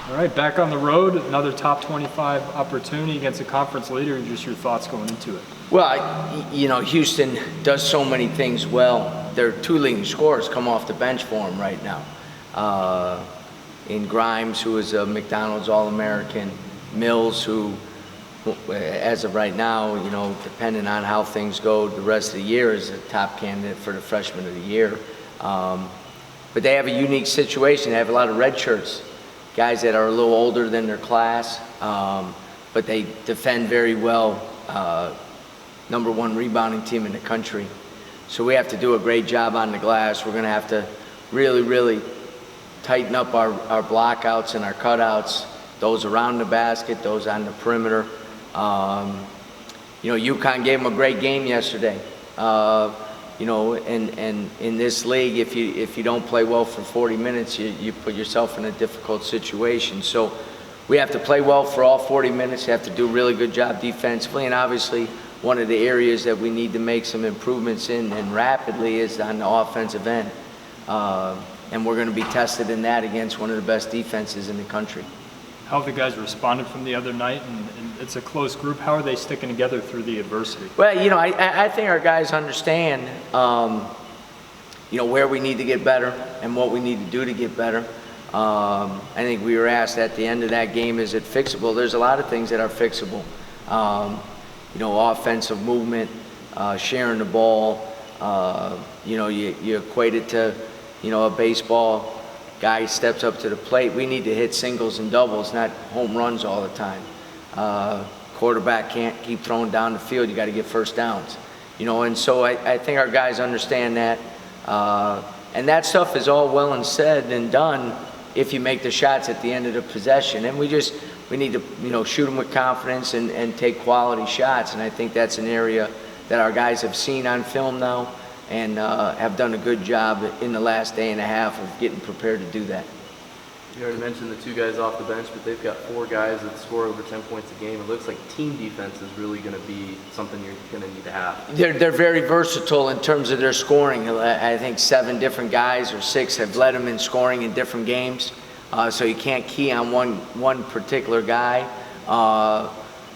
All right, back on the road, another top 25 opportunity against a conference leader, and just your thoughts going into it. Well, Houston does so many things well. Their two leading scorers come off the bench for them right now. In Grimes, who is a McDonald's All-American, Mills, who, as of right now, depending on how things go the rest of the year, is a top candidate for the Freshman of the Year. But they have a unique situation. They have a lot of red shirts, guys that are a little older than their class, but they defend very well. #1 rebounding team in the country. So we have to do a great job on the glass. We're going to have to really, really tighten up our blockouts and our cutouts, those around the basket, those on the perimeter. UConn gave them a great game yesterday. And in this league, if you don't play well for 40 minutes, you put yourself in a difficult situation. So we have to play well for all 40 minutes. You have to do a really good job defensively, and obviously one of the areas that we need to make some improvements in, and rapidly, is on the offensive end. And we're going to be tested in that against one of the best defenses in the country. How have the guys responded from the other night? And it's a close group. How are they sticking together through the adversity? Well, I think our guys understand, where we need to get better and what we need to do to get better. I think we were asked at the end of that game, is it fixable? There's a lot of things that are fixable. Offensive movement, sharing the ball. You equate it to, a baseball guy steps up to the plate. We need to hit singles and doubles, not home runs all the time. Quarterback can't keep throwing down the field. You got to get first downs. And so I think our guys understand that. And that stuff is all well and said and done if you make the shots at the end of the possession. And we need to, shoot them with confidence and take quality shots. And I think that's an area that our guys have seen on film now and have done a good job in the last day and a half of getting prepared to do that. You already mentioned the two guys off the bench, but they've got 4 guys that score over 10 points a game. It looks like team defense is really going to be something you're going to need to have. They're very versatile in terms of their scoring. I think 7 different guys or 6 have led them in scoring in different games. So you can't key on one particular guy.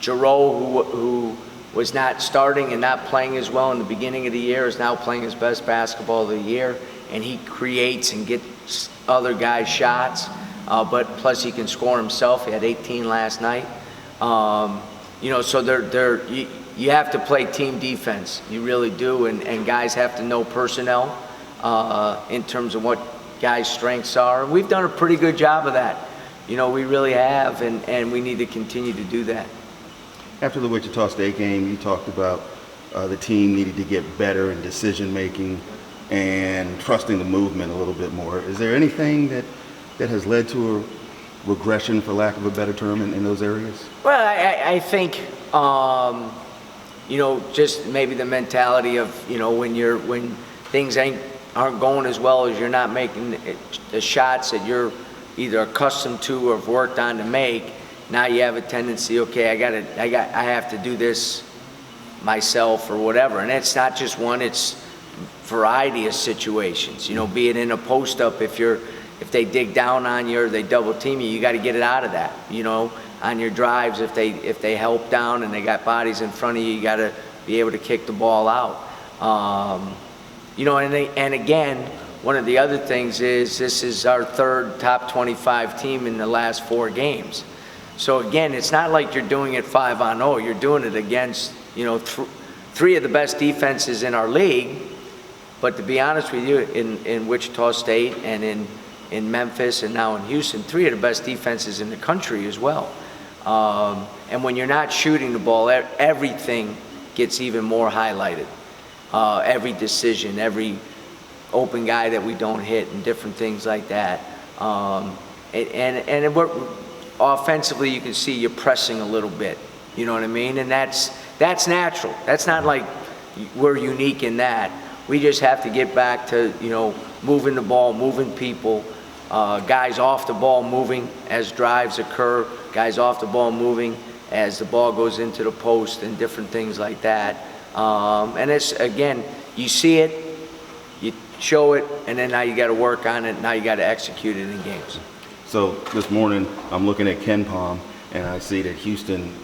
Giroux, who was not starting and not playing as well in the beginning of the year, is now playing his best basketball of the year, and he creates and gets other guys shots. But plus he can score himself. He had 18 last night. So you have to play team defense. You really do, and guys have to know personnel in terms of what guys' strengths are. And we've done a pretty good job of that. We really have, and we need to continue to do that. After the Wichita State game, you talked about the team needed to get better in decision-making and trusting the movement a little bit more. Is there anything that has led to a regression, for lack of a better term, in those areas? Well, I think, just maybe the mentality of, when things aren't going as well as you're not making the shots that you're either accustomed to or have worked on to make. Now you have a tendency, okay, I have to do this myself or whatever. And it's not just one, it's variety of situations. Be it in a post-up, if they dig down on you or they double team you, you got to get it out of that. On your drives, if they help down and they got bodies in front of you, you got to be able to kick the ball out. And again, one of the other things is this is our 3rd top 25 team in the last 4 games. So again, it's not like you're doing it 5-on-0. You're doing it against 3 of the best defenses in our league. But to be honest with you, in Wichita State and in Memphis and now in Houston, 3 of the best defenses in the country as well. And when you're not shooting the ball, everything gets even more highlighted. Every decision, every open guy that we don't hit, and different things like that. And offensively, you can see you're pressing a little bit. You know what I mean? And that's natural. That's not like we're unique in that. We just have to get back to moving the ball, moving people, guys off the ball moving as drives occur, guys off the ball moving as the ball goes into the post, and different things like that. And it's, again, you see it, you show it, and then now you got to work on it. Now you got to execute it in games. So this morning, I'm looking at Ken Palm, and I see that Houston,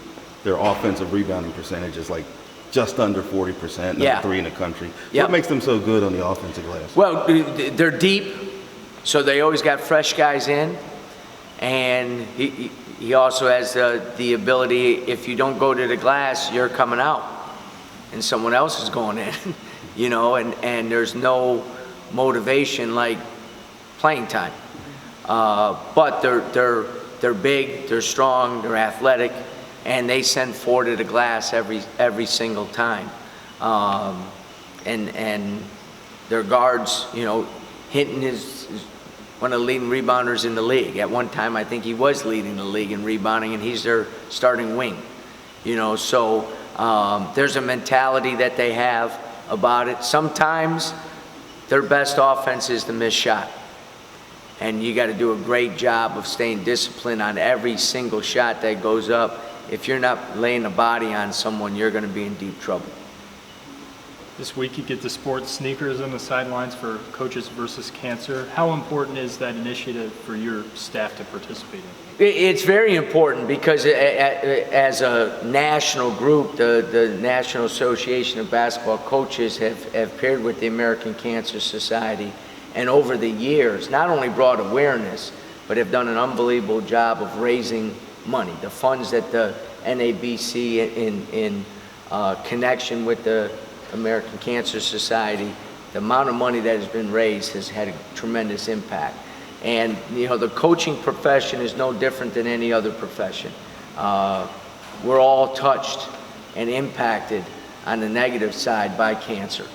their offensive rebounding percentage is like just under 40%, number Yeah. 3 in the country. Yep. What makes them so good on the offensive glass? Well, they're deep, so they always got fresh guys in, and he also has the ability, if you don't go to the glass, you're coming out, and someone else is going in, you know, and there's no motivation like playing time. But they're big, they're strong, they're athletic, and they send 4 to the glass every single time. And their guards, you know, Hinton is one of the leading rebounders in the league. At one time, I think he was leading the league in rebounding, and he's their starting wing. You know, so there's a mentality that they have about it. Sometimes their best offense is the missed shot. And you got to do a great job of staying disciplined on every single shot that goes up. If you're not laying a body on someone, you're going to be in deep trouble. This week you get to sport sneakers on the sidelines for Coaches versus Cancer. How important is that initiative for your staff to participate in? It's very important because as a national group, the National Association of Basketball Coaches have paired with the American Cancer Society, and over the years not only brought awareness, but have done an unbelievable job of raising money. The funds that the NABC in connection with the American Cancer Society, the amount of money that has been raised has had a tremendous impact. And you know, the coaching profession is no different than any other profession. We're all touched and impacted on the negative side by cancer.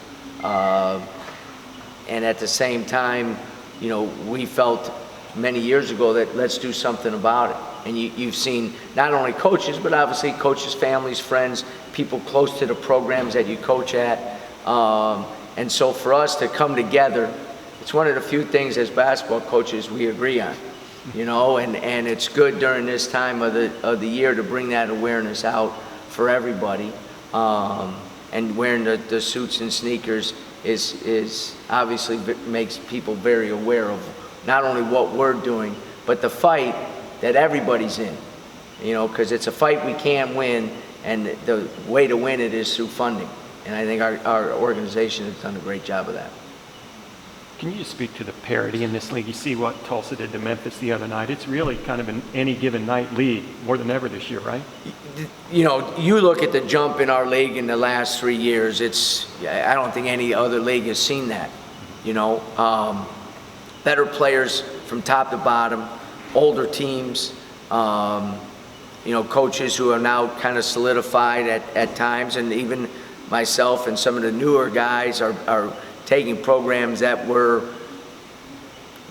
And at the same time, you know, we felt many years ago that let's do something about it. And you've seen not only coaches, but obviously coaches, families, friends, people close to the programs that you coach at. And so for us to come together, it's one of the few things as basketball coaches we agree on, you know, and it's good during this time of the year to bring that awareness out for everybody. And wearing the suits and sneakers is obviously makes people very aware of not only what we're doing, but the fight that everybody's in, you know, because it's a fight we can't win, and the way to win it is through funding. And I think our organization has done a great job of that. Can you just speak to the parity in this league? You see what Tulsa did to Memphis the other night. It's really kind of an any given night league more than ever this year, right? You know, you look at the jump in our league in the last 3 years, I don't think any other league has seen that. You know, better players from top to bottom, older teams, you know, coaches who are now kind of solidified at times, and even myself and some of the newer guys are taking programs that were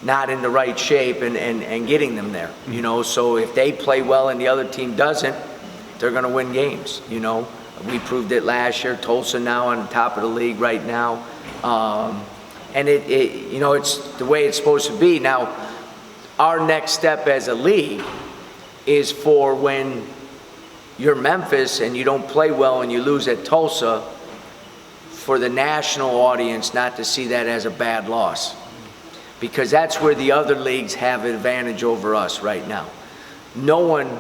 not in the right shape and getting them there, you know. So if they play well and the other team doesn't, they're going to win games, you know. We proved it last year. Tulsa now on top of the league right now. And you know, it's the way it's supposed to be. Now, our next step as a league is for when you're Memphis and you don't play well and you lose at Tulsa, for the national audience not to see that as a bad loss, because that's where the other leagues have an advantage over us right now. No one,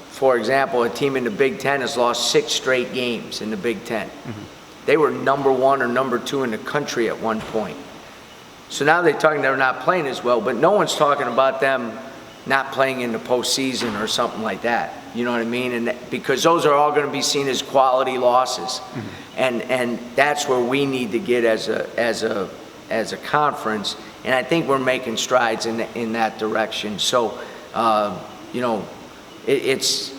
for example, a team in the Big Ten has lost 6 straight games in the Big Ten. Mm-hmm. They were number 1 or number 2 in the country at one point. So now they're talking they're not playing as well, but no one's talking about them not playing in the postseason or something like that. You know what I mean? And because those are all going to be seen as quality losses. Mm-hmm. And that's where we need to get as a conference. And I think we're making strides in that direction. So, you know, it's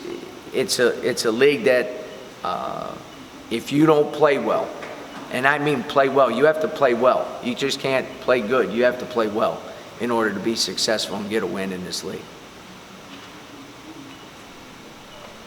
a league that if you don't play well, and I mean play well, you have to play well. You just can't play good. You have to play well in order to be successful and get a win in this league.